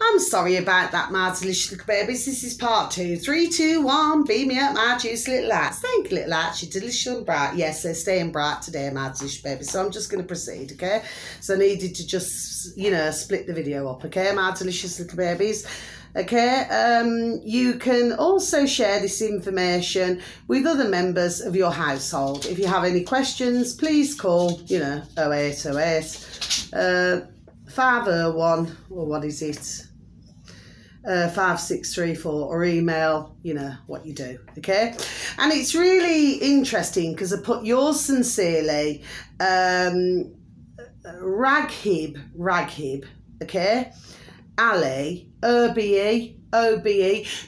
I'm sorry about that, my delicious little babies. This is part 2. 3, 2, 1. Beam me up, my juice little lads. Thank you, little lads. You're delicious and bright. Yes, they're staying bright today, my delicious babies. So I'm just going to proceed, okay? So I needed to just, you know, split the video up, okay, my delicious little babies. Okay, you can also share this information with other members of your household. If you have any questions, please call, you know, 0808 501, or what is it? 5634, or email, you know, what you do, okay? And it's really interesting because I put yours sincerely, Raghib, okay? Ali, OBE,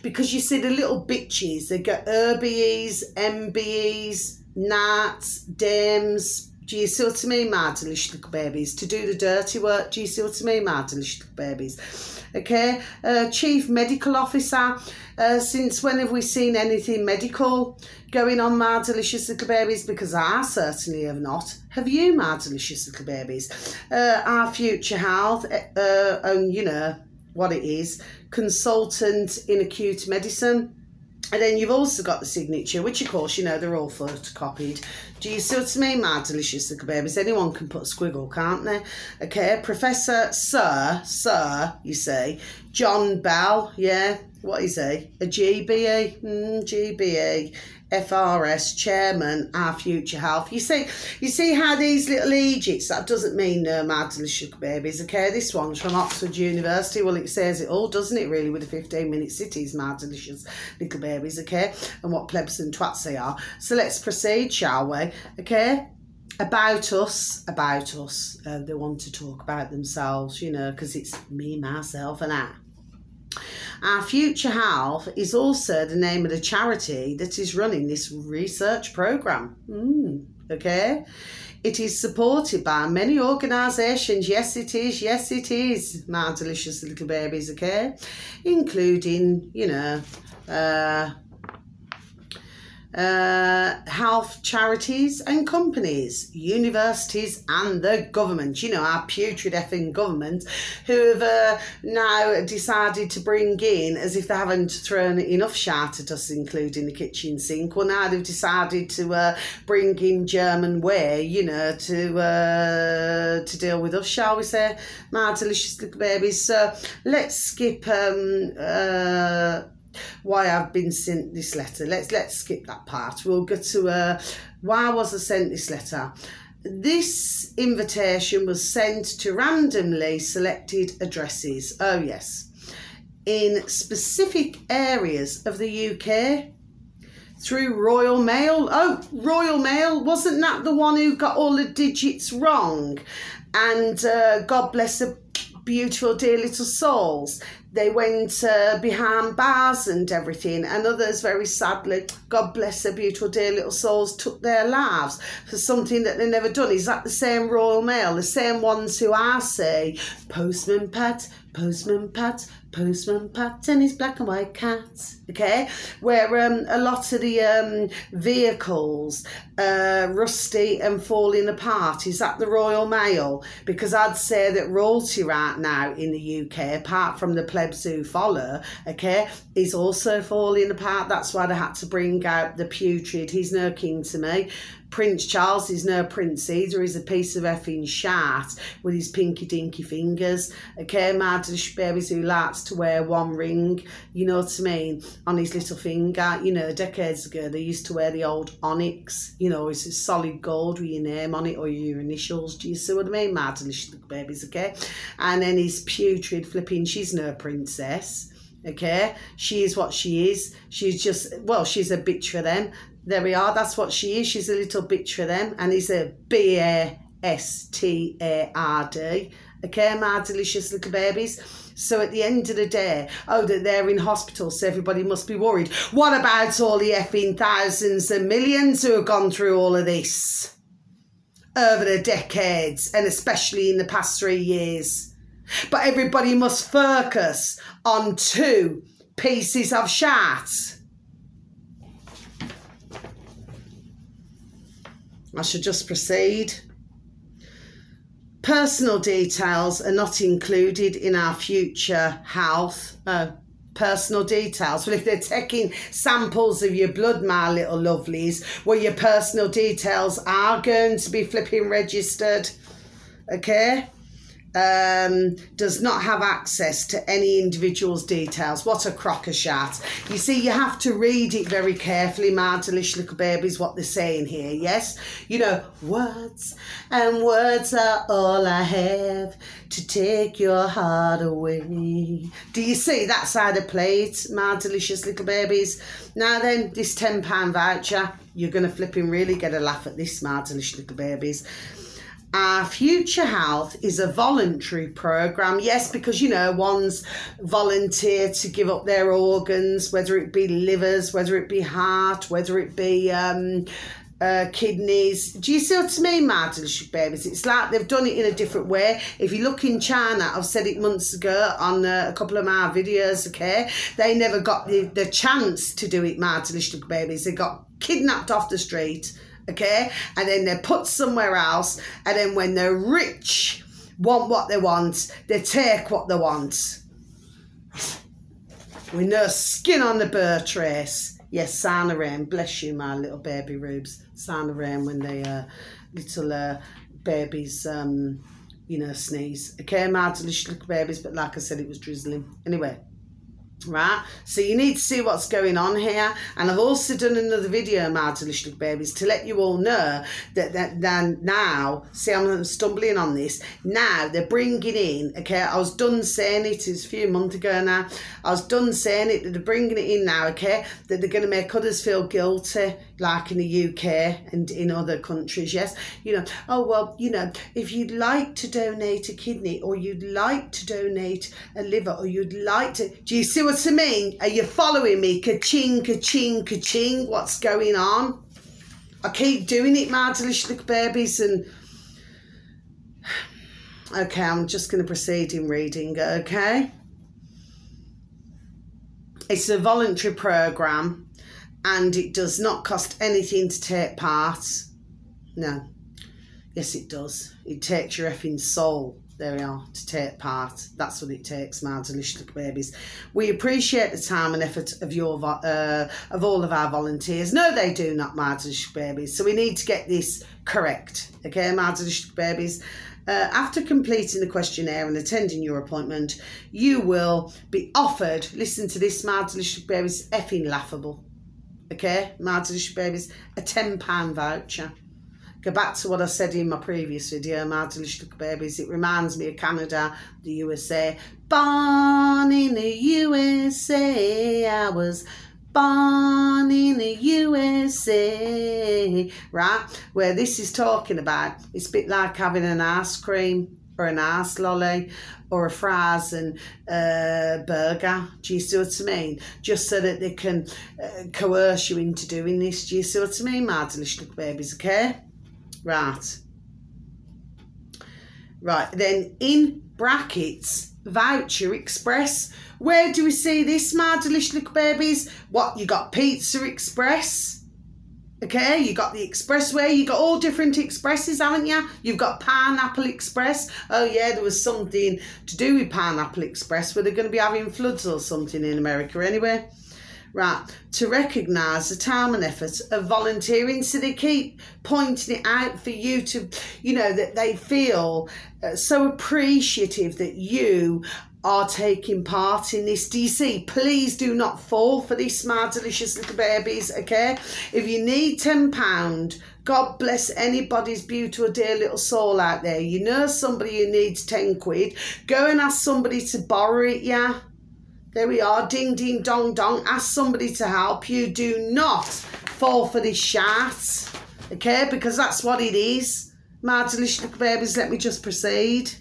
because you see the little bitches, they got OBEs, MBEs, Nats, Dames. Do you see what I mean, my delicious little babies? To do the dirty work, do you see what I mean, my delicious little babies? Okay, Chief Medical Officer. Since when have we seen anything medical going on, my delicious little babies? Because I certainly have not. Have you, my delicious little babies? Our Future Health, and you know what it is, consultant in acute medicine. And then you've also got the signature, which of course, you know, they're all photocopied. Do you see what I mean, my delicious little babies? Anyone can put a squiggle, can't they? Okay, Professor Sir, you see, John Bell, yeah, what is he? A GBE, GBE, FRS, Chairman, Our Future Health. You see how these little Egypts, that doesn't mean no, my delicious babies, okay? This one's from Oxford University. Well, it says it all, doesn't it, really, with the 15-minute cities, my delicious little babies, okay? And what plebs and twats they are. So let's proceed, shall we? Okay? About us, they want to talk about themselves, you know, because it's me, myself, and I. Our Future Health is also the name of the charity that is running this research programme. Okay? It is supported by many organisations. Yes, it is, my delicious little babies, okay? Including, you know, health charities and companies, universities and the government, you know, our putrid effing government, who have now decided to bring in, as if they haven't thrown enough shit at us, including the kitchen sink, well now they've decided to bring in German ware, you know, to deal with us, shall we say, my delicious little babies. So let's skip why I've been sent this letter. Let's skip that part. We'll go to why was I sent this letter. This invitation was sent to randomly selected addresses, oh yes, in specific areas of the UK through Royal Mail. Oh, Royal Mail, wasn't that the one who got all the digits wrong? And God bless the beautiful dear little souls, they went behind bars and everything, and others, very sadly, God bless their beautiful dear little souls, took their lives for something that they never done. Is that the same Royal Mail, the same ones who I say, Postman Pat, Postman Pat, Postman Pat and his black and white cat, okay? Where a lot of the vehicles rusty and falling apart. Is that the Royal Mail? Because I'd say that royalty right now in the UK, apart from the plebs who follow, okay, is also falling apart. That's why they had to bring out the putrid, he's no king to me. Prince Charles is no prince either. He's a piece of effing shat with his pinky dinky fingers. Okay, my delicious babies who likes to wear one ring, you know what I mean, on his little finger. You know, decades ago they used to wear the old onyx, you know, it's a solid gold with your name on it or your initials. Do you see what I mean, my delicious little babies, okay? And then his putrid flipping, she's no princess. Okay, she is what she is. She's just, well, she's a bitch for them. There we are, that's what she is. She's a little bitch for them. And he's a BASTARD. Okay, my delicious little babies. So at the end of the day, oh, that they're in hospital, so everybody must be worried. What about all the effing thousands and millions who have gone through all of this over the decades, and especially in the past 3 years? But everybody must focus on 2 pieces of shit. I should just proceed. Personal details are not included in our future health. Personal details. Well, if they're taking samples of your blood, my little lovelies, well, your personal details are going to be flipping registered. Okay? Does not have access to any individual's details. What a crocker shat. You see, you have to read it very carefully, my delicious little babies, what they're saying here, yes? You know, words, and words are all I have to take your heart away. Do you see that side of plate, my delicious little babies? Now then, this £10 voucher, you're going to flipping really get a laugh at this, my delicious little babies. Our Future Health is a voluntary programme. Yes, because, you know, one's volunteer to give up their organs, whether it be livers, whether it be heart, whether it be kidneys. Do you see what I mean, my delicious babies? It's like they've done it in a different way. If you look in China, I've said it months ago on a couple of my videos, okay? They never got the chance to do it, my delicious babies. They got kidnapped off the street, okay, and then they're put somewhere else, and then when they're rich, want what they want, they take what they want. With no skin on the bird race. Yes, Sana Rain, bless you, my little baby rubes. Sana Rain when they little babies, you know, sneeze. Okay, my delicious little babies, but like I said, it was drizzling. Anyway. Right, so you need to see what's going on here, and I've also done another video, my delicious little babies, to let you all know that now, see, I'm stumbling on this, now they're bringing in, okay, I was done saying it, it's a few months ago now, I was done saying it, that they're bringing it in now, okay, that they're going to make others feel guilty, like in the UK and in other countries, yes, you know, oh, well, you know, if you'd like to donate a kidney, or you'd like to donate a liver, or you'd like to, do you see what I mean? Are you following me? Ka-ching, ka-ching, ka-ching. What's going on? I keep doing it, my delicious little babies, and okay, I'm just going to proceed in reading, okay? It's a voluntary programme, and it does not cost anything to take part. No. Yes, it does. It takes your effing soul. There we are, to take part. That's what it takes, my delicious little babies. We appreciate the time and effort of all of our volunteers. No, they do not, my delicious babies. So we need to get this correct. Okay, my delicious babies. After completing the questionnaire and attending your appointment, you will be offered, listen to this, my delicious babies, effing laughable. Okay, my delicious babies, a £10 voucher. Go back to what I said in my previous video, my delicious little babies. It reminds me of Canada, the USA. Born in the USA, I was born in the USA. Right? Where this is talking about, it's a bit like having an ice cream or an ice lolly or a fries and burger. Do you see what I mean? Just so that they can coerce you into doing this. Do you see what I mean, my delicious little babies, okay? Right, then in brackets, voucher express. Where do we see this, my delicious little babies? What, you got Pizza Express? Okay, you got the Expressway, you got all different expresses, haven't you? You've got Pineapple Express. Oh yeah, there was something to do with Pineapple Express where they're going to be having floods or something in America anyway. Right, to recognise the time and effort of volunteering. So they keep pointing it out for you to, you know, that they feel so appreciative that you are taking part in this. Do you see? Please do not fall for this, my delicious little babies, okay? If you need £10, God bless anybody's beautiful dear little soul out there. You know somebody who needs 10 quid. Go and ask somebody to borrow it, yeah? There we are, ding, ding, dong, dong. Ask somebody to help you. Do not fall for this shat, okay? Because that's what it is. My delicious little babies, let me just proceed.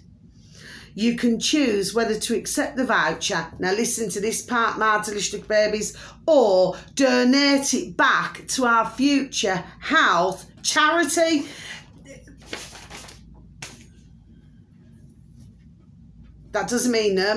You can choose whether to accept the voucher. Now listen to this part, my delicious little babies, or donate it back to our Future Health charity. That doesn't mean no,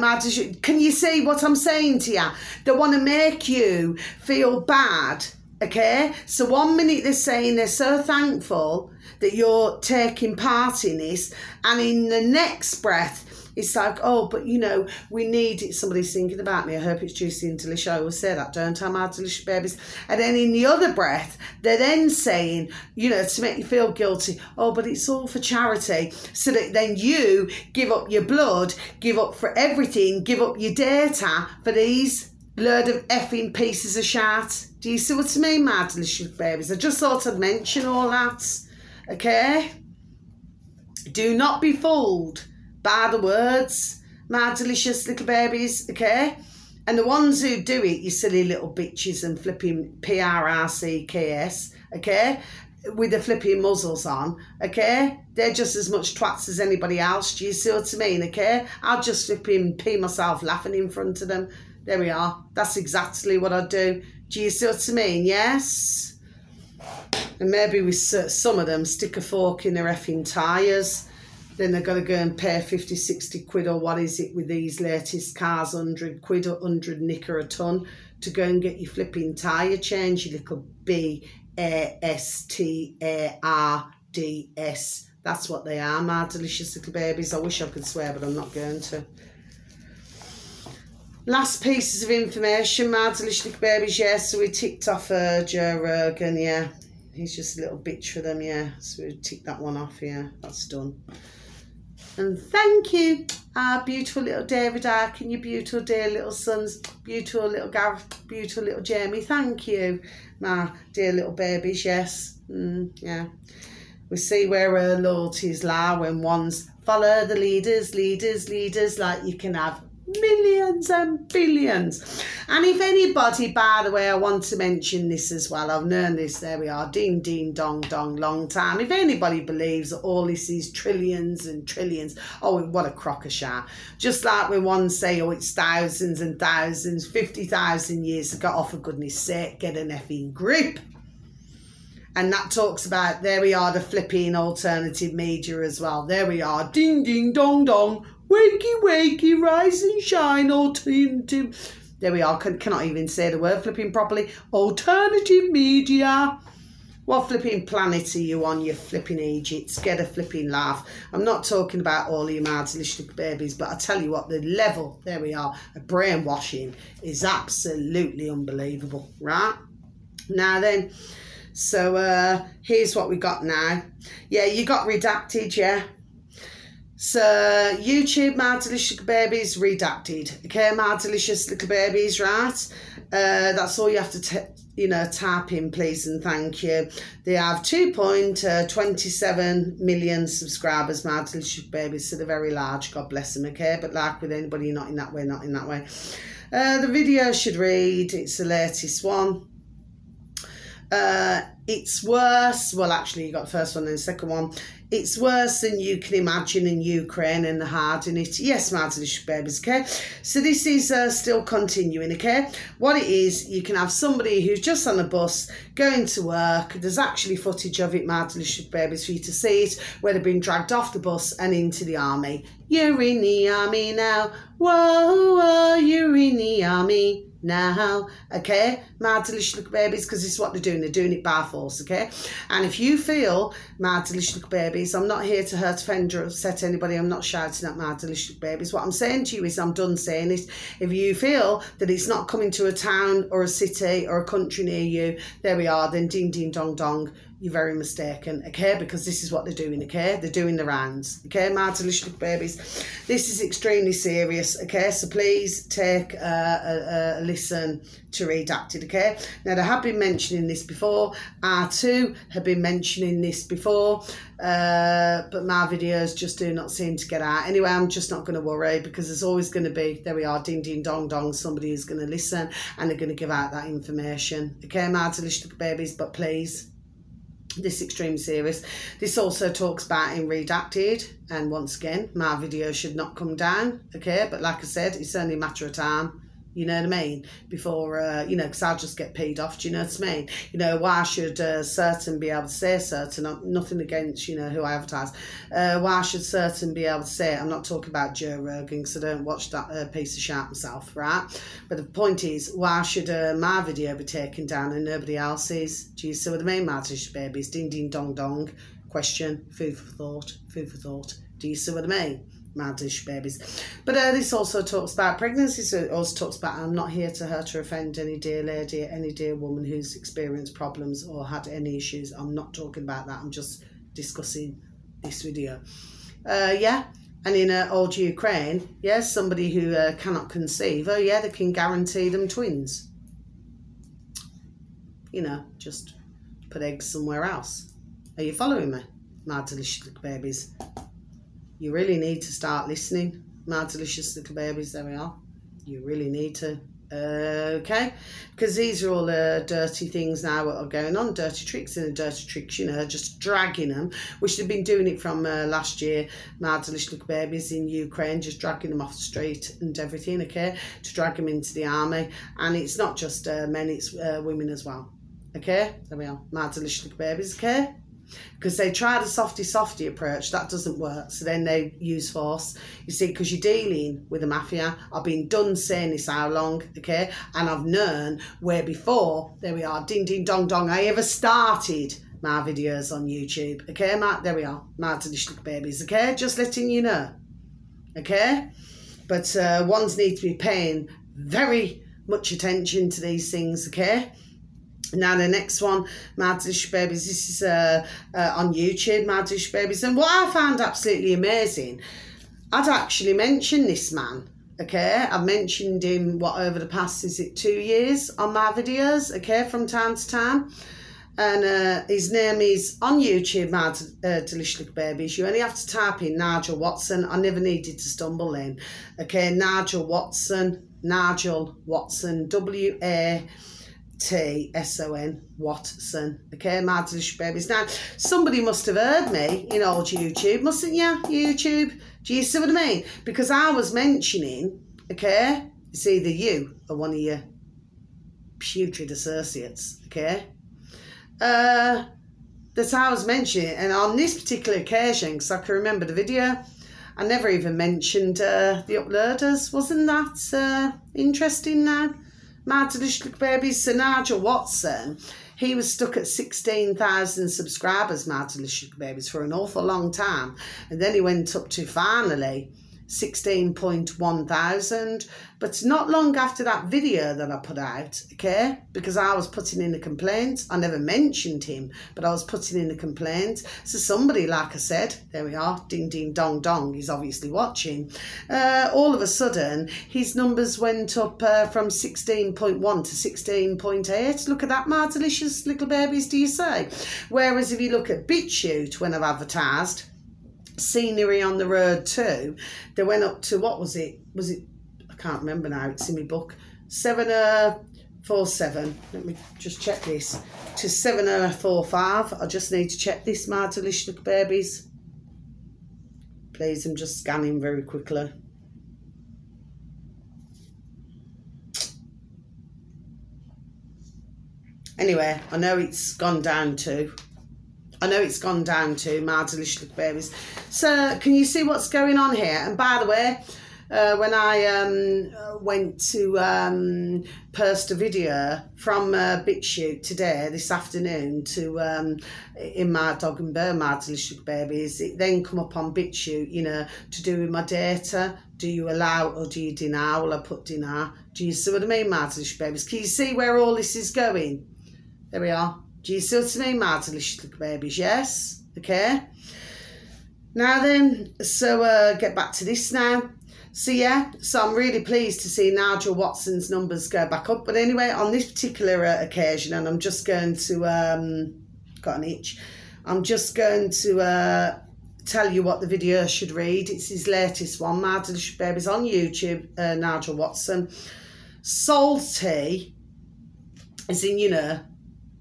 can you see what I'm saying to you? They want to make you feel bad Okay, so 1 minute they're saying they're so thankful that you're taking part in this, and in the next breath it's like, oh, but you know, we need it. Somebody's thinking about me. I hope it's juicy and delicious. I always say that, don't I, my delicious babies? And then in the other breath, they're then saying, you know, to make you feel guilty, oh, but it's all for charity. So that then you give up your blood, give up for everything, give up your data for these load of effing pieces of shit. Do you see what I mean, my delicious babies? I just thought I'd mention all that, okay? Do not be fooled by the words, my delicious little babies, okay? And the ones who do it, you silly little bitches and flipping PRRCKS, okay? With the flipping muzzles on, okay? They're just as much twats as anybody else. Do you see what I mean, okay? I'll just flipping pee myself laughing in front of them. There we are. That's exactly what I do. Do you see what I mean? Yes? And maybe with some of them, stick a fork in their effing tyres. Then they've got to go and pay 50, 60 quid or what is it with these latest cars, 100 quid or 100 nicker a tonne to go and get your flipping tyre change, you little BASTARDS. That's what they are, my delicious little babies. I wish I could swear, but I'm not going to. Last pieces of information, my delicious little babies, yeah, so we ticked off Joe Rogan, yeah. He's just a little bitch for them, yeah. So we ticked that one off, yeah. That's done. And thank you, our beautiful little David Ark and your beautiful dear little sons, beautiful little Gareth, beautiful little Jamie. Thank you, my dear little babies, yes. Yeah. We see where our loyalties lie when ones follow the leaders, like you can have millions and billions. And if anybody, by the way, I want to mention this as well, I've known this, there we are, ding ding dong dong, long time. If anybody believes that all this is trillions and trillions, oh, what a crock of shit. Just like when one say, oh, it's thousands and thousands, 50,000 years ago, oh, for goodness sake, get an effing grip. And that talks about, there we are, the flipping alternative media as well. There we are, ding ding dong dong, wakey wakey, rise and shine, alternative. There we are, cannot even say the word flipping properly. Alternative media. What flipping planet are you on, you flipping Egypts? Get a flipping laugh. I'm not talking about all you mad delicious babies, but I tell you what, the level, there we are, of brainwashing is absolutely unbelievable, right? Now then, so here's what we got now. Yeah, you got redacted, yeah. So YouTube, my delicious babies, redacted. Okay, my delicious little babies, right? That's all you have to, you know, type in, please and thank you. They have 2.27 million subscribers, my delicious babies, so they're very large. God bless them. Okay, but like with anybody, not in that way, not in that way. The video should read. It's the latest one. It's worse. Well, actually, you got the first one and the second one. It's worse than you can imagine in Ukraine and the hard in it. Yes, my delicious babies, okay? So this is still continuing, okay? What it is, you can have somebody who's just on a bus going to work. There's actually footage of it, my delicious babies, for you to see it, where they've been dragged off the bus and into the army. You're in the army now. Whoa, whoa, you're in the army now, okay, my delicious little babies, because this is what they're doing it by force, okay? And if you feel, my delicious little babies, I'm not here to hurt, offend or upset anybody, I'm not shouting at my delicious little babies. What I'm saying to you is, I'm done saying it. If you feel that it's not coming to a town or a city or a country near you, there we are, then ding ding dong dong, you're very mistaken, okay? Because this is what they're doing, okay? They're doing the rounds, okay, my delicious little babies. This is extremely serious, okay? So please take a listen to Redacted, okay? Now, they have been mentioning this before. I too have been mentioning this before, but my videos just do not seem to get out. Anyway, I'm just not going to worry, because there's always going to be, there we are, ding ding dong dong, somebody is going to listen and they're going to give out that information, okay, my delicious little babies. But please, this is extremely serious. This also talks about in Redacted, and once again, my video should not come down, okay? But like I said, it's only a matter of time, You know what I mean? Before, you know, because I'll just get peed off. Do you know what I mean? You know, why should certain be able to say certain? Nothing against, you know, who I advertise. Why should certain be able to say it? I'm not talking about Joe Rogan because I don't watch that piece of shit myself, right? But the point is, why should my video be taken down and nobody else's? Do you see what I mean, my delicious babies? Ding, ding, dong, dong. Question, food for thought, food for thought. Do you see what I mean? My delicious babies. But this also talks about pregnancy, so it also talks about I'm not here to hurt or offend any dear lady, any dear woman who's experienced problems or had any issues. I'm not talking about that. I'm just discussing this video. Yeah, and in old Ukraine, yes, somebody who cannot conceive, oh yeah, they can guarantee them twins. You know, just put eggs somewhere else. Are you following me, my delicious little babies? You really need to start listening, my delicious little babies. There we are. You really need to. Okay? Because these are all dirty things now that are going on. Dirty tricks and dirty tricks, you know, just dragging them. Which they've been doing it from last year, my delicious little babies in Ukraine. Just dragging them off the street and everything, okay? To drag them into the army. And it's not just men, it's women as well. Okay? There we are. My delicious little babies, okay? Because they tried a softy approach, that doesn't work, so then they use force, you see, because you're dealing with a mafia. I've been done saying this how long, okay, and I've known where before, there we are, ding ding dong dong, I ever started my videos on YouTube, okay, there we are, my delicious little babies, okay, just letting you know, okay, but ones need to be paying very much attention to these things, okay. Now the next one, my delicious babies, this is on YouTube, my delicious babies, and what I found absolutely amazing, I'd actually mentioned this man, okay, I've mentioned him, what, over the past, is it 2 years on my videos, okay, from time to time, and his name is, on YouTube, my delicious little babies, you only have to type in Nigel Watson. I never needed to stumble in, okay, Nigel Watson, W-A-T-S-O-N, Watson, okay, my delicious babies. Now, somebody must have heard me in old YouTube, mustn't you, YouTube? Do you see what I mean? Because I was mentioning, okay, it's either you or one of your putrid associates, okay, that I was mentioning, and on this particular occasion, because I can remember the video, I never even mentioned the uploaders. Wasn't that interesting now? My delicious little babies, Sir Nigel Watson, he was stuck at 16,000 subscribers, my delicious little babies, for an awful long time. And then he went up to, finally, 16.1 thousand. But not long after that video that I put out, okay, because I was putting in a complaint. I never mentioned him, but I was putting in a complaint. So somebody, like I said, there we are, ding, ding, dong, dong, he's obviously watching. All of a sudden, his numbers went up from 16.1 to 16.8. Look at that, my delicious little babies, do you say? Whereas if you look at BitChute, when I've advertised, Scenery on the Road too, they went up to, what was it, I can't remember now, it's in my book, 7047, let me just check this, to 7045, I just need to check this, my delicious little babies, please, I'm just scanning very quickly. Anyway, I know it's gone down to my delicious little babies. So can you see what's going on here? And by the way, when I went to post a video from BitChute today, this afternoon, to in my dog and bird, my delicious little babies, it then come up on BitChute, you know, to do with my data. Do you allow or do you deny? Well, I put deny. Do you see what I mean, my delicious babies? Can you see where all this is going? There we are. Do you see what I mean, my delicious little babies? Yes? Okay. Now then, so get back to this now. So yeah, so I'm really pleased to see Nigel Watson's numbers go back up. But anyway, on this particular occasion, and I'm just going to, got an itch, I'm just going to tell you what the video should read. It's his latest one, my delicious babies, on YouTube, Nigel Watson. Salty, as in, you know,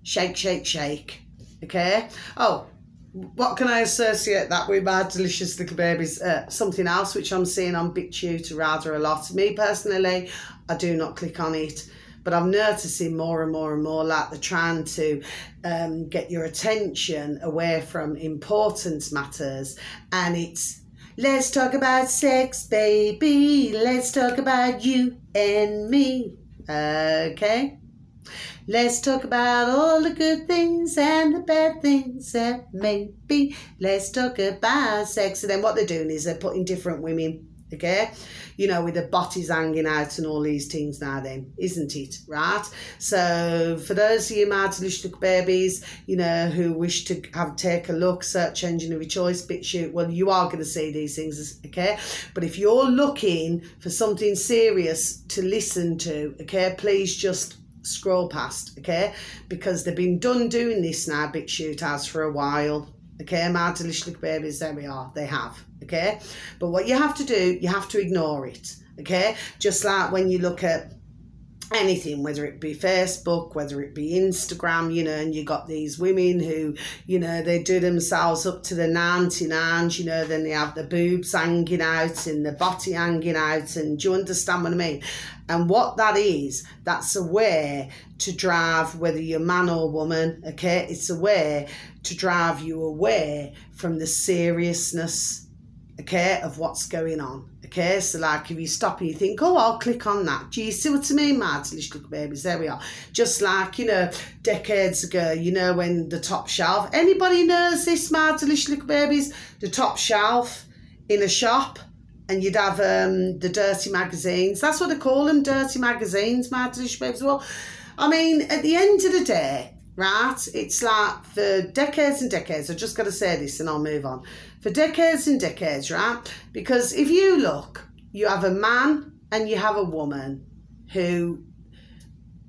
shake, shake, shake, okay? Oh, what can I associate that with, my delicious little babies? Something else which I'm seeing on BitChute rather a lot. Me personally, I do not click on it, but I'm noticing more and more and more like they're trying to get your attention away from important matters, and it's, let's talk about sex, baby, let's talk about you and me, okay? Let's talk about all the good things and the bad things that may be. Let's talk about sex. And then what they're doing is they're putting different women, okay? You know, with the bodies hanging out and all these things now then, isn't it, right? So for those of you my delicious little babies, you know, who wish to take a look, search engine of your choice, BitChute, well, you are going to see these things, okay? But if you're looking for something serious to listen to, okay, please just scroll past, okay, because they've been done doing this now, BitChute has, for a while, okay, my delicious little babies, there we are, they have, okay, but what you have to do, you have to ignore it, okay, just like when you look at anything, whether it be Facebook, whether it be Instagram, you know, and you got these women who, you know, they do themselves up to the 99s, you know, then they have the boobs hanging out and the body hanging out, and do you understand what I mean? And what that is, that's a way to drive, whether you're man or woman, okay, it's a way to drive you away from the seriousness, okay, of what's going on. Okay, so like if you stop and you think, oh, I'll click on that. Do you see what I mean, my delicious little babies? There we are. Just like, you know, decades ago, you know, when the top shelf, anybody knows this, my delicious little babies? The top shelf in a shop, and you'd have the dirty magazines. That's what they call them, dirty magazines, my delicious babies. Well, I mean, at the end of the day, right, it's like for decades and decades, I've just got to say this and I'll move on. For decades and decades, right? Because if you look, you have a man and you have a woman who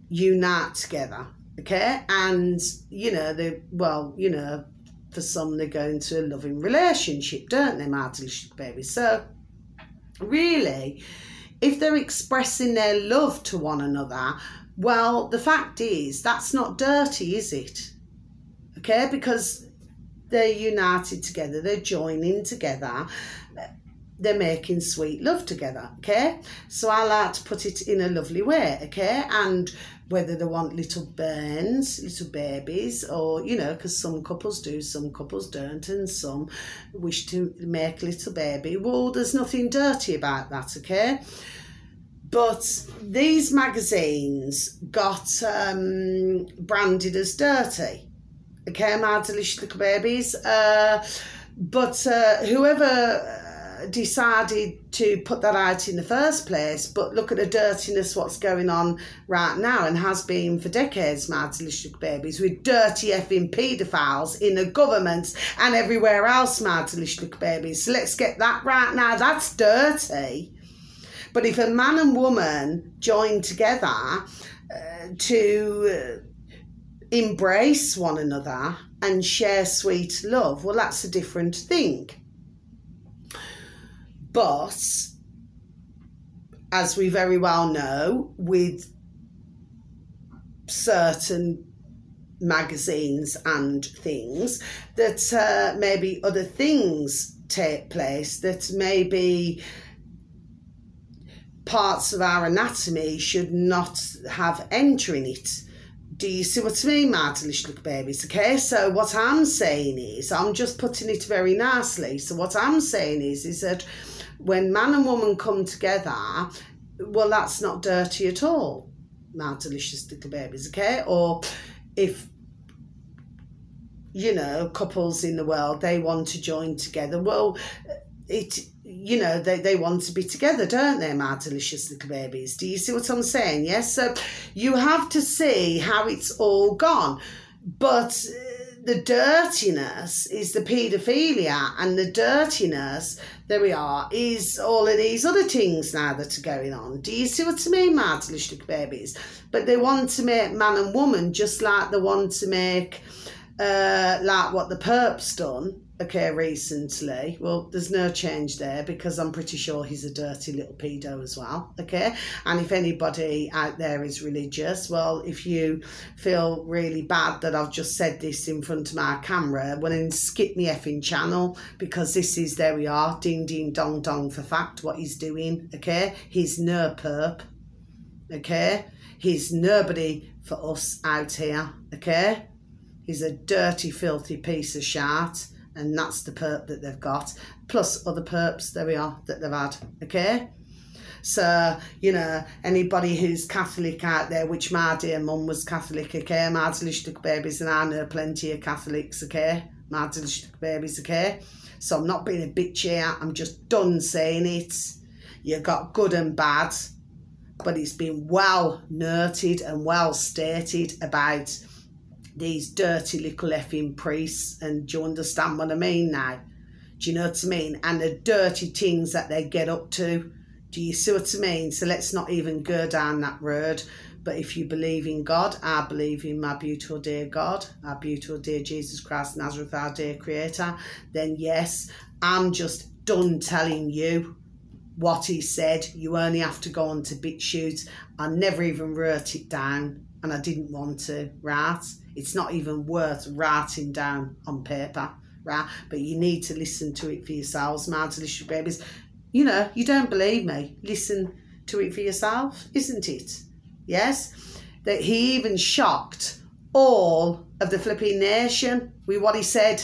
unite together, okay? And, you know, they, well, you know, for some they go into a loving relationship, don't they, my delicious baby? So, really, if they're expressing their love to one another, well, the fact is, that's not dirty, is it? Okay, because they're united together, they're joining together, they're making sweet love together, okay? So I like to put it in a lovely way, okay? And whether they want little burns, little babies, or, you know, because some couples do, some couples don't, and some wish to make a little baby, well, there's nothing dirty about that, okay? But these magazines got branded as dirty, okay, my delicious little babies. But whoever decided to put that out in the first place, but look at the dirtiness what's going on right now and has been for decades, my delicious little babies, with dirty effing paedophiles in the government and everywhere else, my delicious little babies. So let's get that right now. That's dirty. But if a man and woman join together to embrace one another and share sweet love, well, that's a different thing. But, as we very well know, with certain magazines and things, that maybe other things take place that maybe parts of our anatomy should not have entering it. Do you see what I mean, my delicious little babies? Okay, so what I'm saying is, I'm just putting it very nicely. So what I'm saying is that when man and woman come together, well, that's not dirty at all, my delicious little babies, okay? Or if, you know, couples in the world, they want to join together, well, you know, they want to be together, don't they, my delicious little babies? Do you see what I'm saying? Yes, so you have to see how it's all gone. But the dirtiness is the paedophilia, and the dirtiness, there we are, is all of these other things now that are going on. Do you see what I mean, my delicious little babies? But they want to make man and woman just like they want to make, like what the Perp's done, okay, recently. Well, there's no change there because I'm pretty sure he's a dirty little pedo as well, okay? And if anybody out there is religious, well, if you feel really bad that I've just said this in front of my camera, well, then skip me effing channel, because this is, there we are, ding, ding, dong, dong for fact, what he's doing, okay? He's no perp, okay? He's nobody for us out here, okay? He's a dirty, filthy piece of shit. And that's the perp that they've got, plus other perps, there we are, that they've had, okay? So, you know, anybody who's Catholic out there, which my dear mum was Catholic, okay? My delicious little babies, and I know plenty of Catholics, okay? My delicious little babies, okay? So I'm not being a bitch here, I'm just done saying it. You got good and bad, but it's been well noted and well stated about these dirty little effing priests, and do you understand what I mean now? Do you know what I mean? And the dirty things that they get up to. Do you see what I mean? So let's not even go down that road. But if you believe in God, I believe in my beautiful dear God, our beautiful dear Jesus Christ Nazareth, our dear Creator, then yes, I'm just done telling you what he said. You only have to go on to BitChute. I never even wrote it down, and I didn't want to, right? It's not even worth writing down on paper, right? But you need to listen to it for yourselves, my delicious babies. You know, you don't believe me, listen to it for yourself, isn't it? Yes? That he even shocked all of the flipping nation with what he said,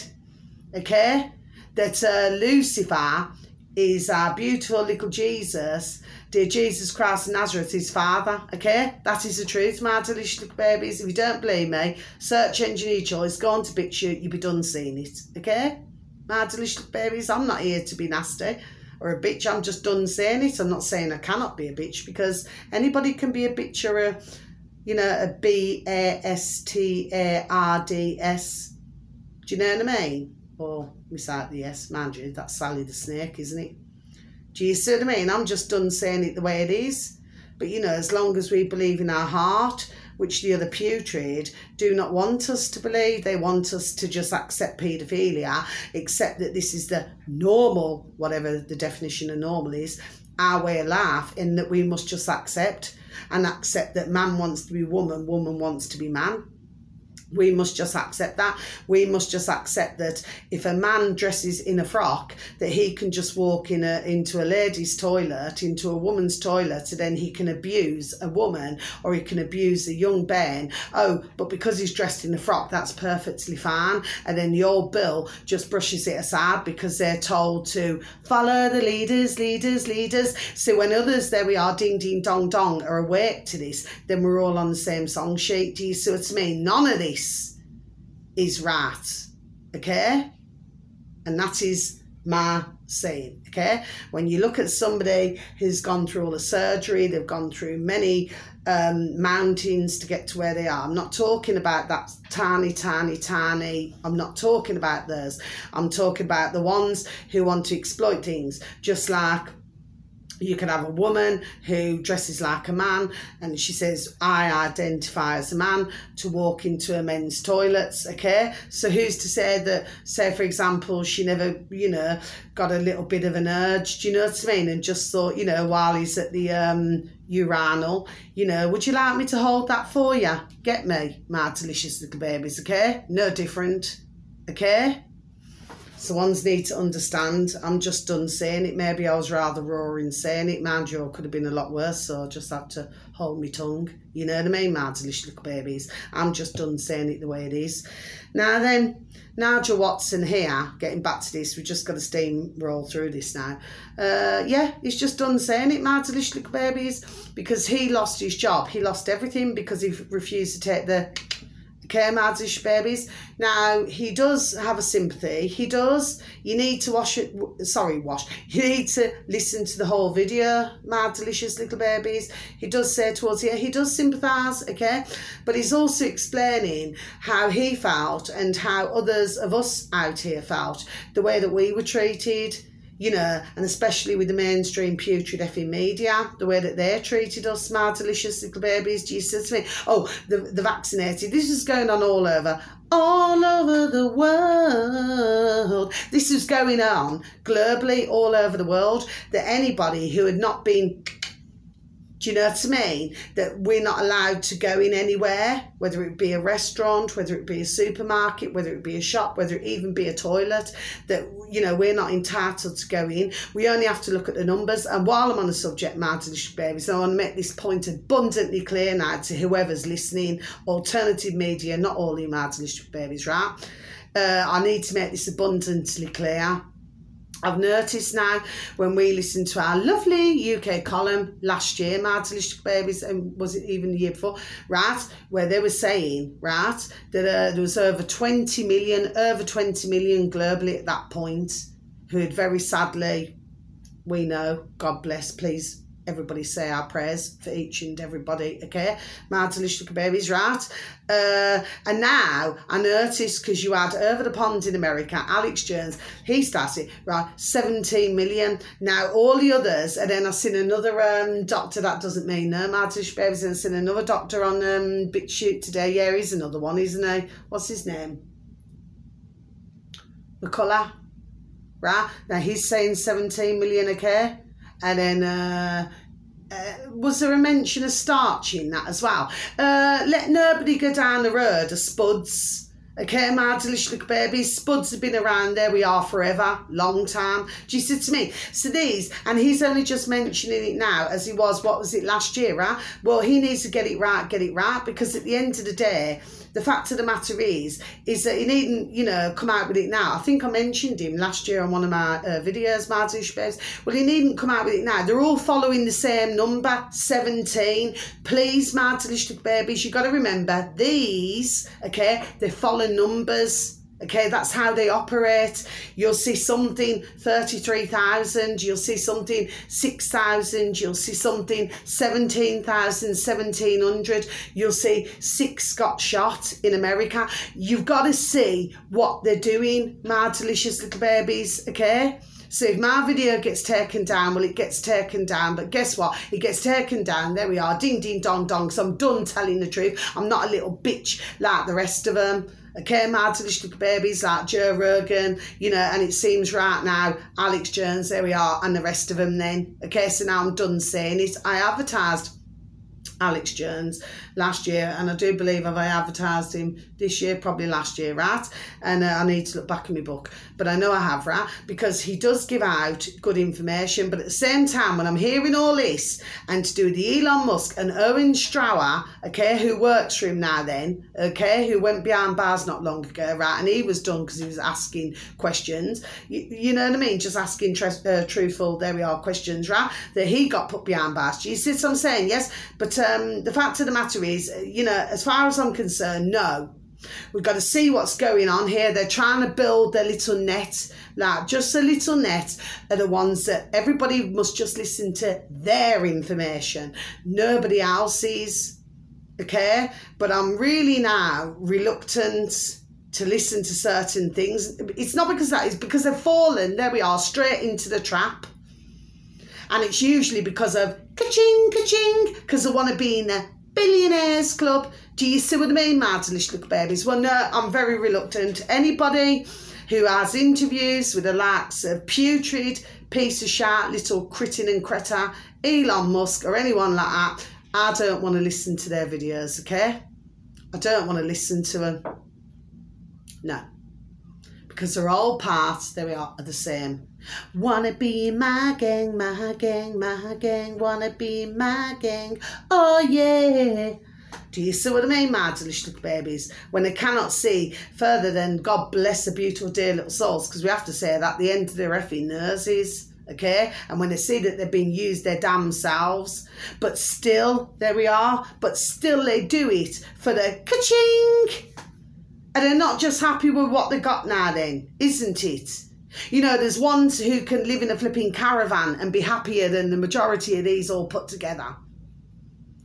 okay? That Lucifer is our beautiful little Jesus, dear Jesus Christ of Nazareth, his father, okay? That is the truth, my delicious little babies. If you don't believe me, search engine your choice, go on to BitChute, you'll be done seeing it, okay? My delicious little babies, I'm not here to be nasty or a bitch, I'm just done saying it. I'm not saying I cannot be a bitch, because anybody can be a bitch or a, you know, a B-A-S-T-A-R-D-S. Do you know what I mean? Or miss out the S, mind you, that's Sally the Snake, isn't it? Do you see what I mean? I'm just done saying it the way it is. But, you know, as long as we believe in our heart, which the other putrid do not want us to believe, they want us to just accept paedophilia, accept that this is the normal, whatever the definition of normal is, our way of life, in that we must just accept, and accept that man wants to be woman, woman wants to be man. We must just accept that. We must just accept that if a man dresses in a frock, that he can just walk into a lady's toilet, into a woman's toilet, and then he can abuse a woman, or he can abuse a young bairn. Oh, but because he's dressed in a frock, that's perfectly fine. And then the old Bill just brushes it aside because they're told to follow the leaders, leaders, leaders. So when others, there we are, ding, ding, dong, dong, are awake to this, then we're all on the same song sheet. Do you see what I mean? None of this is right, okay? And that is my saying, okay? When you look at somebody who's gone through all the surgery, they've gone through many mountains to get to where they are. I'm not talking about that tiny, tiny, tiny. I'm not talking about those. I'm talking about the ones who want to exploit things, just like you can have a woman who dresses like a man and she says, I identify as a man, to walk into a men's toilets, okay? So who's to say that, say for example, she never, you know, got a little bit of an urge, do you know what I mean? And just thought, you know, while he's at the urinal, you know, would you like me to hold that for you? Get me, my delicious little babies, okay? No different, okay? So ones need to understand, I'm just done saying it. Maybe I was rather roaring saying it. Mind you, it could have been a lot worse, so I just had to hold my tongue. You know what I mean, my delicious little babies? I'm just done saying it the way it is. Now then, Nigel Watson here, getting back to this, we've just got to steamroll through this now. Yeah, he's just done saying it, my delicious little babies, because he lost his job. He lost everything because he refused to take the care, my delicious babies. Now, he does have a sympathy. He does. You need to you need to listen to the whole video, my delicious little babies. He does say towards here, he does sympathise, okay? But he's also explaining how he felt and how others of us out here felt, the way that we were treated. you know, and especially with the mainstream putrid effing media, the way that they treated us, my delicious little babies. Do you see to me? Oh, the vaccinated. This is going on all over the world. This was going on globally, all over the world, that anybody who had not been, do you know what I mean? That we're not allowed to go in anywhere, whether it be a restaurant, whether it be a supermarket, whether it be a shop, whether it even be a toilet, that, you know, we're not entitled to go in. We only have to look at the numbers. And while I'm on the subject, my delicious babies, I want to make this point abundantly clear now to whoever's listening, alternative media, not all you my delicious babies, right? I need to make this abundantly clear. I've noticed now when we listened to our lovely UK column last year, my delicious babies, and was it even the year before, right, where they were saying, right, that there was over 20 million globally at that point who had very sadly, we know, God bless, please, everybody say our prayers for each and everybody, okay, my delicious babies, right? And now I noticed, because you had over the pond in America, Alex Jones, he started, right, 17 million. Now all the others, and then I've seen another doctor, that doesn't mean no, my delicious babies, and I've seen another doctor on BitChute today. Yeah, he's another one, isn't he? What's his name? McCullough, right? Now he's saying 17 million, okay? And then, was there a mention of starch in that as well? Let nobody go down the road of spuds. Okay, my delicious little babies, spuds have been around, there we are, forever, long time. Do you see to me? So these, and he's only just mentioning it now as he was, what was it, last year, right? Well, he needs to get it right, because at the end of the day, the fact of the matter is that he needn't, you know, come out with it now. I think I mentioned him last year on one of my videos, my delicious babies. Well, he needn't come out with it now. They're all following the same number, 17. Please, my delicious babies, you got to remember these, okay, they follow numbers. Okay, that's how they operate. You'll see something 33,000, you'll see something 6,000, you'll see something 17,000, 1,700, you'll see 6 got shot in America. You've got to see what they're doing, my delicious little babies, okay? So if my video gets taken down, well, it gets taken down. But guess what? It gets taken down. There we are. Ding, ding, dong, dong. So I'm done telling the truth. I'm not a little bitch like the rest of them. Okay, my delicious little babies like Joe Rogan, you know, and it seems right now, Alex Jones, there we are, and the rest of them then. Okay, so now I'm done saying it. I advertised Alex Jones last year, and I do believe I advertised him this year, probably last year, right? And I need to look back in my book, but I know I have, right? Because he does give out good information, but at the same time, when I'm hearing all this, and to do with the Elon Musk and Owen Strauer, okay, who works for him now then, okay, who went behind bars not long ago, right? And he was done because he was asking questions, you know what I mean? Just asking truthful, there we are, questions, right? That he got put behind bars. Do you see what I'm saying? Yes, but the fact of the matter is, you know, as far as I'm concerned, no. We've got to see what's going on here. They're trying to build their little net, like just a little net, are the ones that everybody must just listen to their information, nobody else's, okay? But I'm really now reluctant to listen to certain things. It's not because that, it's because they've fallen, there we are, straight into the trap. And it's usually because of ka-ching, ka-ching, because they want to be in a billionaires club. Do you see what I mean, my delicious little babies? Well, no, I'm very reluctant. Anybody who has interviews with the likes of putrid, piece of shit, little critin and creta, Elon Musk or anyone like that, I don't want to listen to their videos, okay? I don't want to listen to them. No. Because they're all parts, there we are the same. Wanna be my gang, my gang, my gang, wanna be my gang, oh yeah. Do you see what I mean, my delicious little babies? When they cannot see further than God bless the beautiful dear little souls, because we have to say that at the end of their effing noses, okay? And when they see that they're being used their damn selves, but still, there we are, but still they do it for the ka-ching. And they're not just happy with what they got now then, isn't it? You know, there's ones who can live in a flipping caravan and be happier than the majority of these all put together.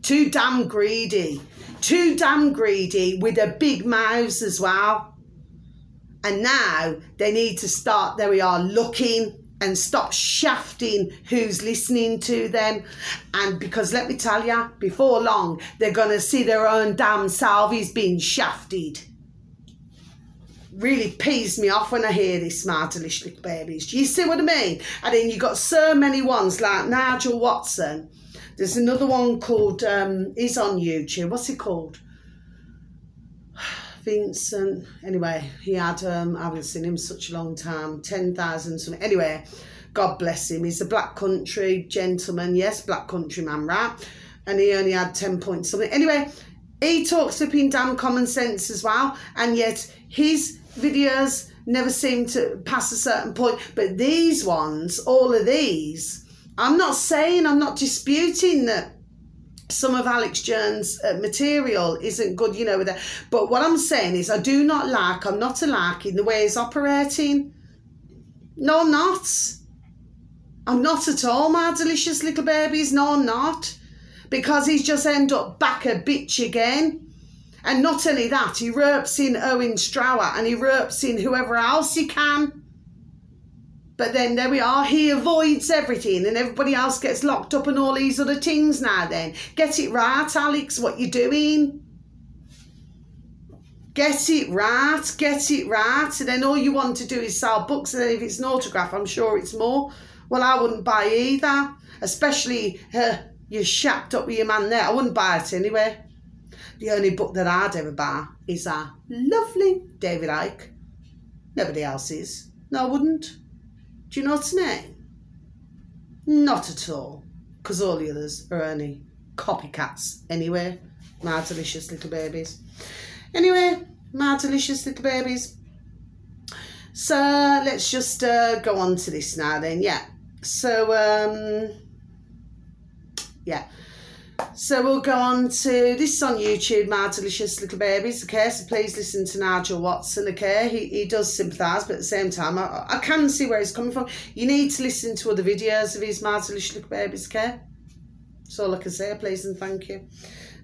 Too damn greedy with their big mouths as well. And now they need to start, there we are, looking and stop shafting who's listening to them. And because let me tell you, before long, they're going to see their own damn selfies being shafted. Really pees me off when I hear this, my delicious little babies. Do you see what I mean? And then you got so many ones like Nigel Watson. There's another one called, he's on YouTube. What's he called? Vincent. Anyway, he had, I haven't seen him such a long time. 10,000 something. Anyway, God bless him. He's a Black Country gentleman. Yes, Black Country man, right? And he only had 10 points something. Anyway, he talks up in damn common sense as well. And yet his videos never seem to pass a certain point. But these ones, all of these, I'm not disputing that some of Alex Jones' material isn't good, you know, with that. But what I'm saying is I'm not a like in the way he's operating. No, I'm not. I'm not at all, my delicious little babies. No, I'm not. Because he's just end up back a bitch again. And not only that, he ropes in Owen Strauer and he ropes in whoever else he can. But then there we are, he avoids everything and everybody else gets locked up and all these other things now then. Get it right, Alex, what you doing? Get it right, get it right. And then all you want to do is sell books, and then if it's an autograph, I'm sure it's more. Well, I wouldn't buy either. Especially you're shacked up with your man there. I wouldn't buy it anyway. The only book that I'd ever buy is a lovely David Icke. Nobody else's. No, I wouldn't. Do you know what I mean? Not at all. Because all the others are only copycats anyway. My delicious little babies. Anyway, my delicious little babies. So let's just go on to this now then. Yeah. So, yeah. So we'll go on to, this is on YouTube, my delicious little babies, okay? So please listen to Nigel Watson, okay? He does sympathise, but at the same time, I can see where he's coming from. You need to listen to other videos of his my delicious little babies, okay? That's all I can say, please and thank you.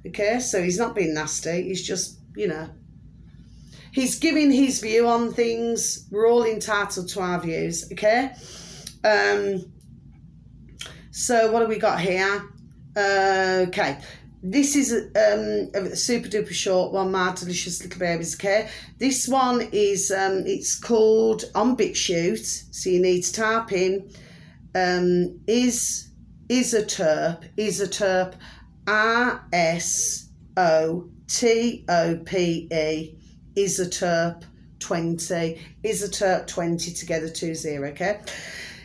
Okay, so he's not being nasty, he's just, you know, he's giving his view on things. We're all entitled to our views, okay? So what have we got here? Okay, this is a super duper short one, my delicious little babies, okay? This one is, it's called On BitChute, so you need to type in, is a terp, RSOTOPE, isoterp 20, isoterp 20 together 20, okay?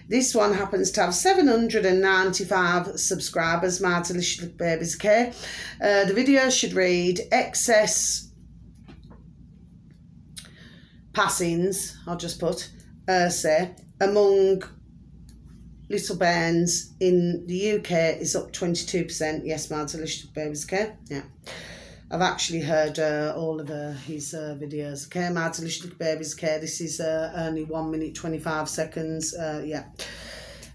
This one happens to have 795 subscribers, my delicious little babies, okay? The video should read, excess passings, I'll just put, say, among little bairns in the UK is up 22%. Yes, my delicious little babies, okay? Yeah. I've actually heard all of his videos, okay? My delicious little babies, okay? This is only 1 minute 25 seconds, yeah.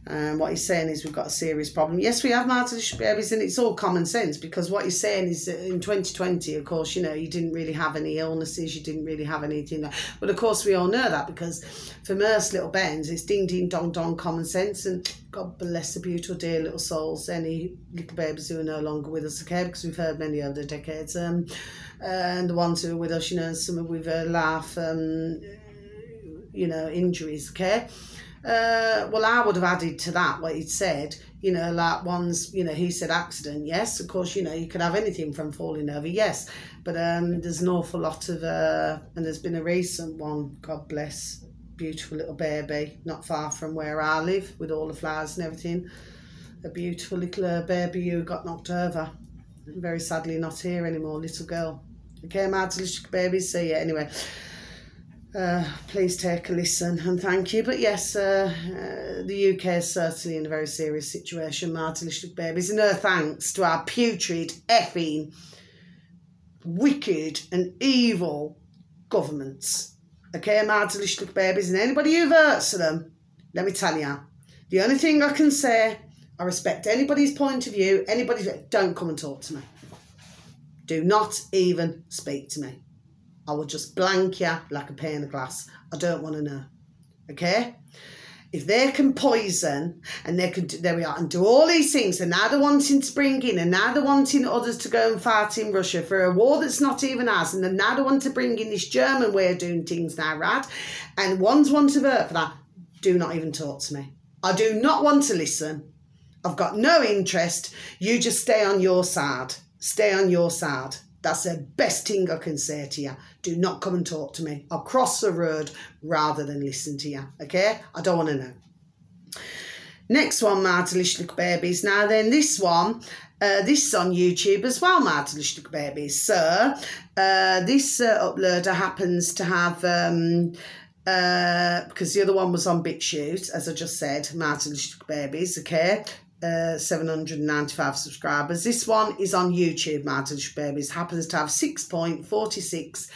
What he's saying is we've got a serious problem. Yes, we have, my delicious babies, and it's all common sense, because what he's saying is that in 2020, of course, you know, you didn't really have any illnesses, you didn't really have anything. But of course, we all know that, because for most little bairns, it's ding, ding, dong, dong, common sense. And God bless the beautiful, dear little souls, any little babies who are no longer with us, okay? Because we've heard many over the decades. And the ones who are with us, you know, some with laugh, you know, injuries, okay? Well, I would have added to that what he'd said, you know, like ones, you know, he said accident, yes, of course, you know, you could have anything from falling over, yes, but there's an awful lot of, and there's been a recent one, God bless, beautiful little baby, not far from where I live, with all the flowers and everything, a beautiful little baby who got knocked over, very sadly not here anymore, little girl, okay, my delicious babies, so yeah, anyway. Please take a listen and thank you. But yes, the UK is certainly in a very serious situation, my delicious babies. And no thanks to our putrid, effing, wicked and evil governments. Okay, my delicious babies. And anybody who votes for them, let me tell you, the only thing I can say, I respect anybody's point of view. Don't come and talk to me. Do not even speak to me. I will just blank you like a pane of glass. I don't want to know. Okay? if they can poison and they can, there we are, and do all these things, and now they're wanting to bring in, and now they're wanting others to go and fight in Russia for a war that's not even ours, and then now they want to bring in this German way of doing things now, right? And ones want to vote for that. Do not even talk to me. I do not want to listen. I've got no interest. You just stay on your side. Stay on your side. That's the best thing I can say to you. Do not come and talk to me. I'll cross the road rather than listen to you, okay? I don't want to know. Next one, my delish little babies. Now then, this one, this is on YouTube as well, my delish little babies. So, this uploader happens to have, because the other one was on BitChute, as I just said, my delish little babies, okay? 795 subscribers. This one is on YouTube, my delish babies. Happens to have 6.46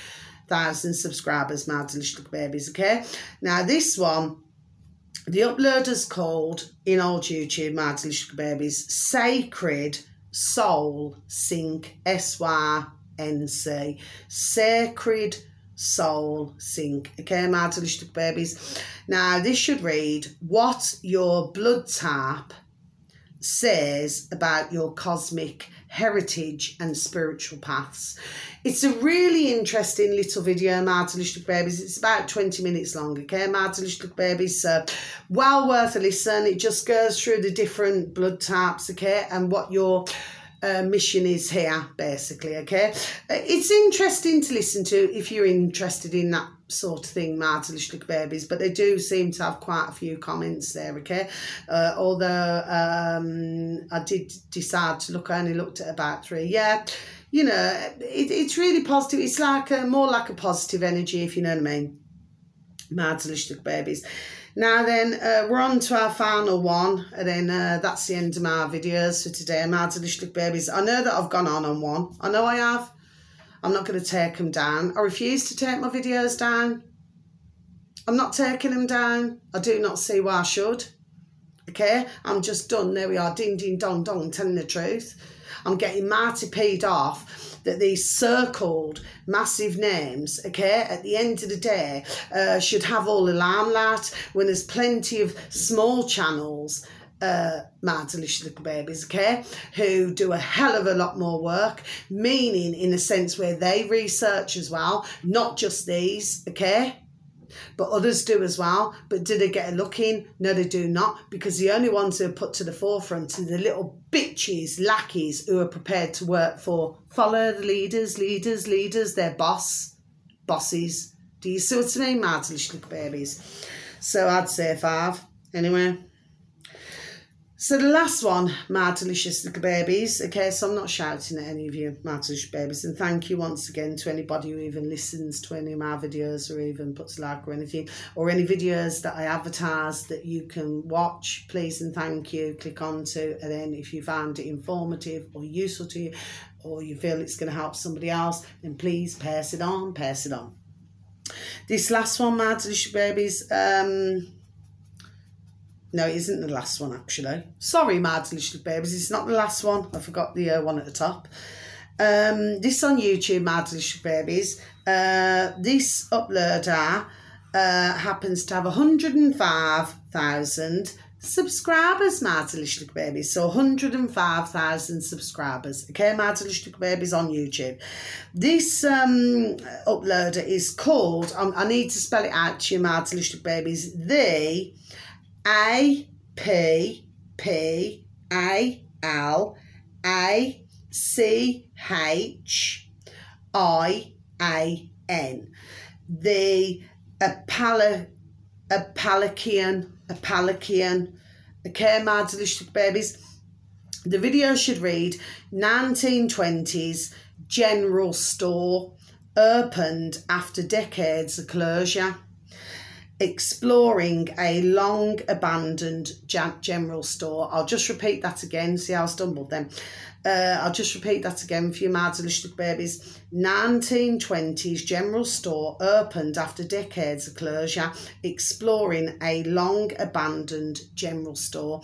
thousand subscribers, my delish babies, okay? Now this one, the uploader's called, in old YouTube, my delish babies, Sacred Soul Sync, SYNC, Sacred Soul Sync, okay, my delish babies. Now this should read, what your blood type says about your cosmic heritage and spiritual paths. It's a really interesting little video, my delish babies. It's about 20 minutes long, okay, my delish babies. So well worth a listen. It just goes through the different blood types, okay, and what your mission is here, basically, okay. It's interesting to listen to if you're interested in that sort of thing, my delish babies, but they do seem to have quite a few comments there, okay. Although I did decide to look, I only looked at about 3. Yeah, you know, it's really positive. It's like more like a positive energy, if you know what I mean, my delish babies. Now then, we're on to our final one, and then that's the end of my videos for today, my delish babies. I know that I've gone on one. I know I have. I'm not going to take them down. I refuse to take my videos down. I'm not taking them down. I do not see why I should. Okay? I'm just done. There we are. Ding, ding, dong, dong, telling the truth. I'm getting mighty peed off that these circled massive names, okay, at the end of the day, should have all the limelight when there's plenty of small channels, my delicious little babies, okay, who do a hell of a lot more work, meaning in a sense where they research as well, not just these, okay, but others do as well. But do they get a look in? No, they do not, because the only ones who are put to the forefront are the little bitches, lackeys who are prepared to work for, follow the leaders, their bosses. Do you see what I mean, my little babies? So I'd say 5 anyway. So the last one, my delicious little babies, okay, so I'm not shouting at any of you, my delicious babies, and thank you once again to anybody who even listens to any of my videos or even puts a like or anything, or any videos that I advertise that you can watch, please and thank you, click onto, and then if you found it informative or useful to you, or you feel it's going to help somebody else, then please pass it on, pass it on. This last one, my delicious babies, no, it isn't the last one, actually. Sorry, my delicious babies, it's not the last one. I forgot the one at the top. This on YouTube, my delicious babies. This uploader happens to have 105,000 subscribers, my delicious babies. So 105,000 subscribers. Okay, my delicious babies on YouTube. This uploader is called, I need to spell it out to you, my delicious babies, the APPALACHIAN, the Apalachian, okay, my delicious babies. The video should read 1920s general store opened after decades of closure, exploring a long abandoned general store. I'll just repeat that again. See how I stumbled then. I'll just repeat that again for you, my delicious babies. 1920s general store opened after decades of closure, exploring a long abandoned general store.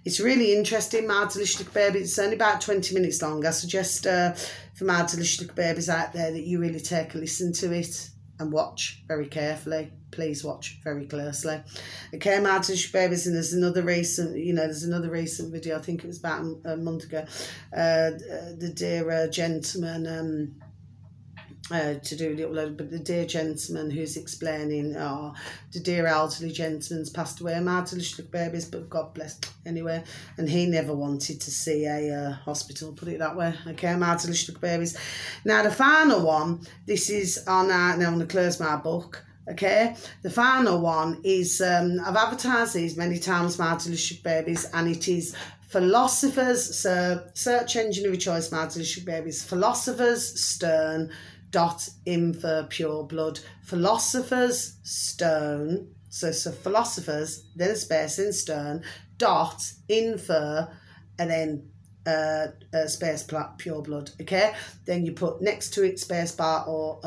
It's really interesting, my delicious babies. It's only about 20 minutes long. I suggest for my delicious babies out there that you really take a listen to it. and watch very carefully. Please watch very closely. Okay, my delicious babies, and there's another recent, there's another recent video, I think it was about a month ago, the dear gentleman, to do the upload, but the dear gentleman who's explaining, the dear elderly gentleman's passed away, my delicious babies, but God bless, anyway, and he never wanted to see a hospital, put it that way. Okay, my delicious babies. Now the final one, this is on, now I'm going to close my book. Okay, the final one is, I've advertised these many times, my delicious babies, and it is Philosophers, so search engine of your choice, my delicious babies, Philosophers Stone .info pure blood, Philosophers Stone, so Philosophers, then a space in Stone, .info, and then space pure blood. Okay, then you put next to it space bar or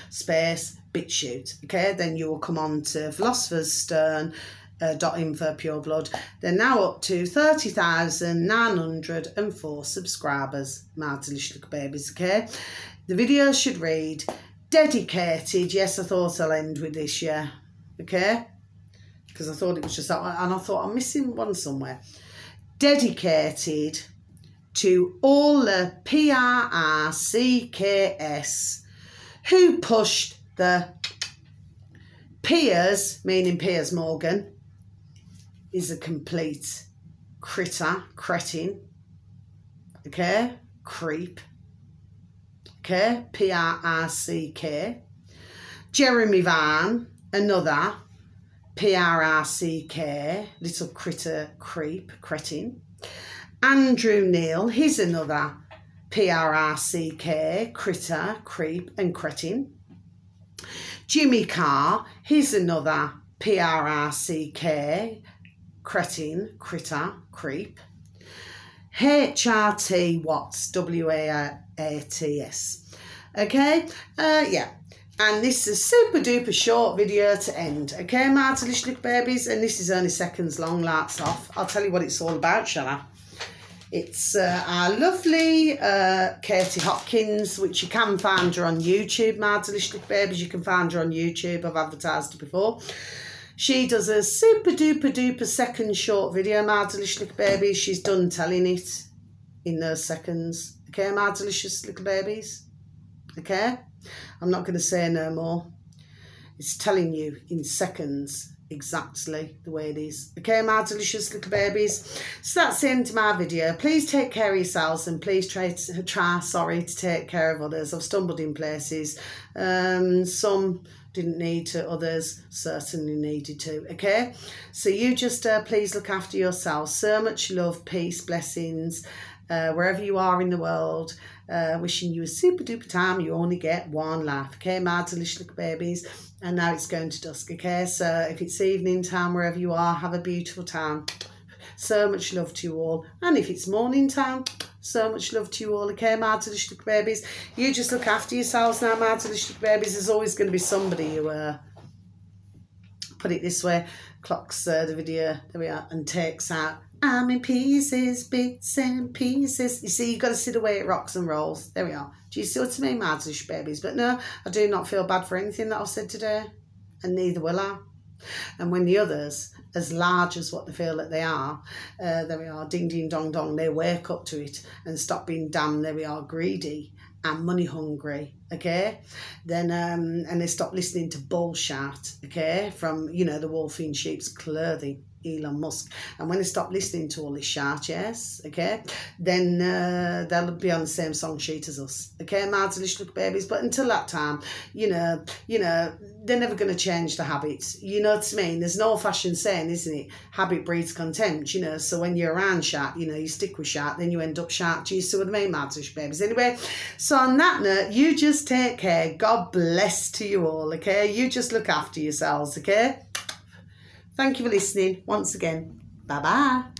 space BitChute. Okay, then you will come on to Philosophers Stone .info pure blood. They're now up to 30,904 subscribers, my delicious little babies. Okay, the video should read dedicated. Yes, I thought I'll end with this, yeah. Okay, because I thought it was just that one, and I thought I'm missing one somewhere. Dedicated to all the PRRCKS who pushed the Piers, meaning Piers Morgan, is a complete cretin, okay, creep, okay, PRRCK. Jeremy Van, another PRRCK, little critter, creep, cretin. Andrew Neil, he's another PRRCK, critter, creep and cretin. Jimmy Carr, he's another PRRCK, cretin, critter, creep. HRT Watts, WAATS. Okay, yeah. And this is a super duper short video to end. Okay, my delicious little babies, and this is only seconds long, lights off. I'll tell you what it's all about, shall I? It's our lovely Katie Hopkins, which you can find her on YouTube, my delicious little babies. You can find her on YouTube. I've advertised her before. She does a super duper duper second short video, my delicious little babies. She's done telling it in those seconds. Okay, my delicious little babies. Okay, I'm not going to say no more. It's telling you in seconds exactly the way it is. Okay, my delicious little babies. So that's the end of my video. Please take care of yourselves, and please try to take care of others. I've stumbled in places. Some didn't need to, others certainly needed to. Okay, so you just please look after yourself. So much love, peace, blessings, wherever you are in the world. Wishing you a super duper time. You only get one life. Okay, my delicious little babies. And now it's going to dusk. Okay, so if it's evening time wherever you are, have a beautiful time. So much love to you all. And if it's morning time, so much love to you all. Okay, my delicious little babies. You just look after yourselves now, my delicious little babies. There's always going to be somebody who put it this way, clocks the video, there we are, and takes out, I'm in pieces, bits and pieces. You see, you've got to see the way it rocks and rolls. There we are. Do you see what I mean, my delicious babies? But no, I do not feel bad for anything that I've said today, and neither will I. And when the others, as large as what they feel that they are, there we are, ding, ding, dong, dong, they wake up to it and stop being damn, there we are, greedy and money hungry, okay? Then, and they stop listening to bullshit, okay, from, the wolf in sheep's clothing, Elon Musk. And when they stop listening to all this shit, yes, okay, then they'll be on the same song sheet as us, okay, my delicious little babies. But until that time, they're never going to change the habits. You know what I mean? There's an old-fashioned saying, isn't it? Habit breeds contempt, so when you're around shat, you stick with shat, then you end up shat. Do you see what I mean, my delicious babies? Anyway, so on that note, you just take care. God bless to you all, okay? You just look after yourselves, okay? Thank you for listening once again. Bye-bye.